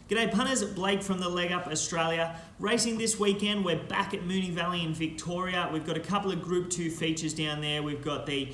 G'day punters, Blake from the Leg Up Australia. Racing this weekend, we're back at Moonee Valley in Victoria. We've got a couple of Group 2 features down there. We've got the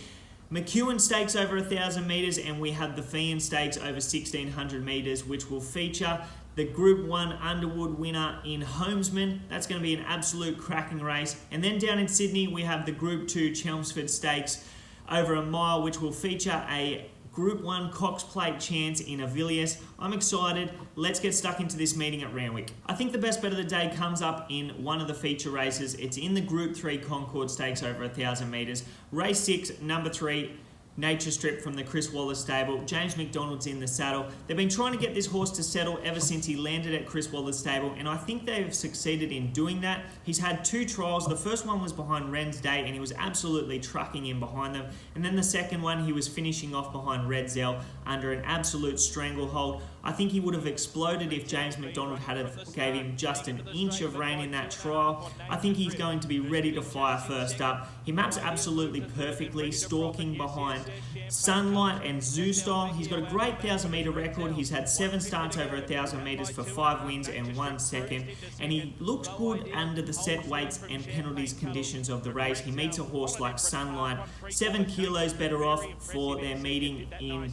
McEwen Stakes over 1,000 metres and we have the Fian Stakes over 1,600 metres, which will feature the Group 1 Underwood winner in Homesman. That's going to be an absolute cracking race. And then down in Sydney, we have the Group 2 Chelmsford Stakes over a mile, which will feature a Group 1 Cox Plate chance in Avilius. I'm excited. Let's get stuck into this meeting at Randwick. I think the best bet of the day comes up in one of the feature races. It's in the Group 3 Concord Stakes over 1,000 metres. Race 6, number 3, Nature Strip from the Chris Waller stable. James McDonald's in the saddle. They've been trying to get this horse to settle ever since he landed at Chris Waller's stable, and I think they've succeeded in doing that. He's had 2 trials. The first one was behind Wren's Day, and he was absolutely trucking in behind them. And then the second one, he was finishing off behind Redzel under an absolute stranglehold. I think he would have exploded if James McDonald gave him just an inch of rain in that trial. I think he's going to be ready to fire first up. He maps absolutely perfectly, stalking behind Sunlight and Zoo Style. He's got a great 1,000 metre record. He's had 7 starts over 1,000 metres for 5 wins and 1 second. And he looks good under the set weights and penalties conditions of the race. He meets a horse like Sunlight, 7 kilos better off for their meeting in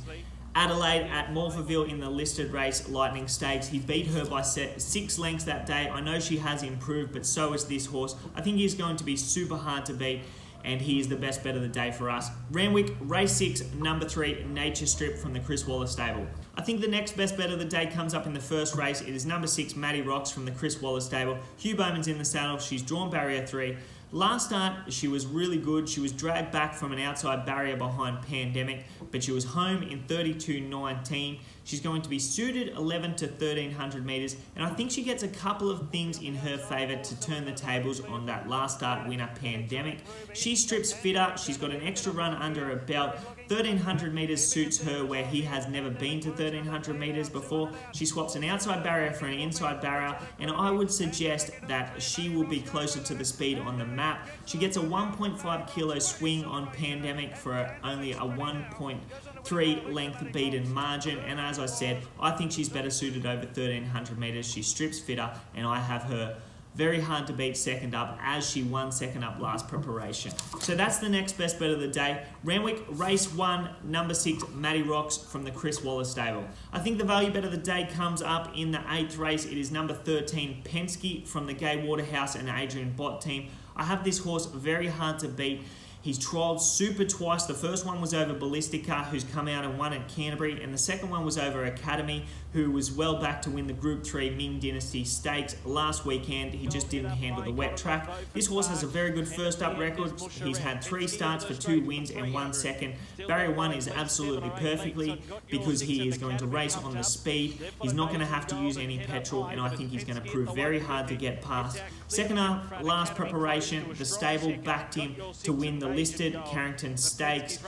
Adelaide at Morphettville in the listed race Lightning Stakes. He beat her by 6 lengths that day. I know she has improved, but so is this horse. I think he's going to be super hard to beat, and he is the best bet of the day for us. Randwick, race 6, number 3, Nature Strip from the Chris Waller stable. I think the next best bet of the day comes up in the first race. It is number 6, Maddi Rocks from the Chris Waller stable. Hugh Bowman's in the saddle. She's drawn barrier 3. Last start, she was really good. She was dragged back from an outside barrier behind Pandemic, but she was home in 32.19. She's going to be suited 11 to 1,300 metres, and I think she gets a couple of things in her favour to turn the tables on that last start winner, Pandemic. She strips fitter. She's got an extra run under her belt. 1,300 metres suits her where he has never been to 1,300 metres before. She swaps an outside barrier for an inside barrier, and I would suggest that she will be closer to the speed on the map. She gets a 1.5 kilo swing on Pandemic for only a 1.3 length beaten margin, and as I said, I think she's better suited over 1,300 metres. She strips fitter, and I have her very hard to beat second up, as she won second up last preparation. So that's the next best bet of the day. Randwick, race 1, number 6, Maddi Rocks from the Chris Waller stable. I think the value bet of the day comes up in the 8th race. It is number 13, Penske from the Gay Waterhouse and Adrian Bott team. I have this horse very hard to beat. He's trialled super twice. The first one was over Ballistica, who's come out and won at Canterbury, and the second one was over Academy, who was well back to win the Group 3 Ming Dynasty Stakes last weekend. He just didn't handle the wet track. This horse has a very good first up record. He's had 3 starts for 2 wins and 1 second. Barrier 1 is absolutely perfectly because he is going to race on the speed. He's not going to have to use any petrol, and I think he's going to prove very hard to get past. Second up, last preparation, the stable backed him to win the listed Carrington Stakes.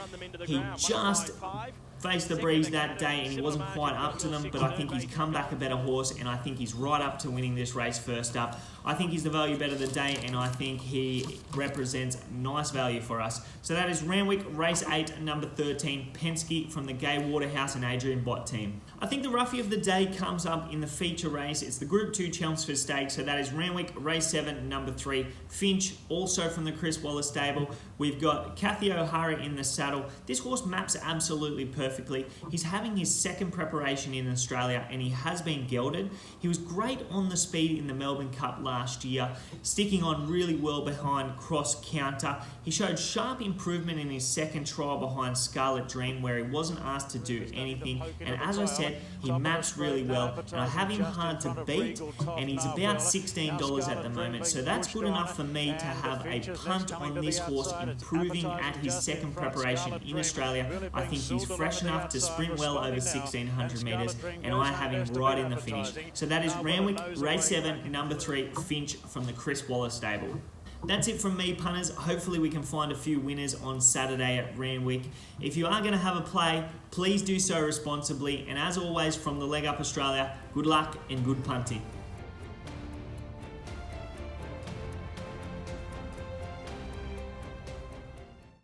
He just faced the breeze that day and he wasn't quite up to them, but I think he's come back a better horse, and I think he's right up to winning this race first up. I think he's the value bet of the day, and I think he represents nice value for us. So that is Randwick, race 8, number 13, Penske from the Gay Waterhouse and Adrian Bott team. I think the roughie of the day comes up in the feature race. It's the Group 2 Chelmsford Stakes, so that is Randwick, race 7, number 3, Finch, also from the Chris Waller stable. We've got Kathy O'Hara in the saddle. This horse maps absolutely perfectly. He's having his second preparation in Australia, and he has been gelded. He was great on the speed in the Melbourne Cup last year, sticking on really well behind Cross Counter. He showed sharp improvement in his second trial behind Scarlet Dream, where he wasn't asked to do anything, and as I said, he maps really well, and I have him hard to beat, and he's about $16 at the moment, so that's good enough for me to have a punt on this horse improving at his second preparation in Australia. I think he's fresh enough to sprint well over 1,600 metres, and I have him right in the finish. So that is Randwick, race 7, number 3, Finch from the Chris Waller stable. That's it from me, punters. Hopefully we can find a few winners on Saturday at Randwick. If you are going to have a play, please do so responsibly, and as always from the Leg Up Australia, good luck and good punting.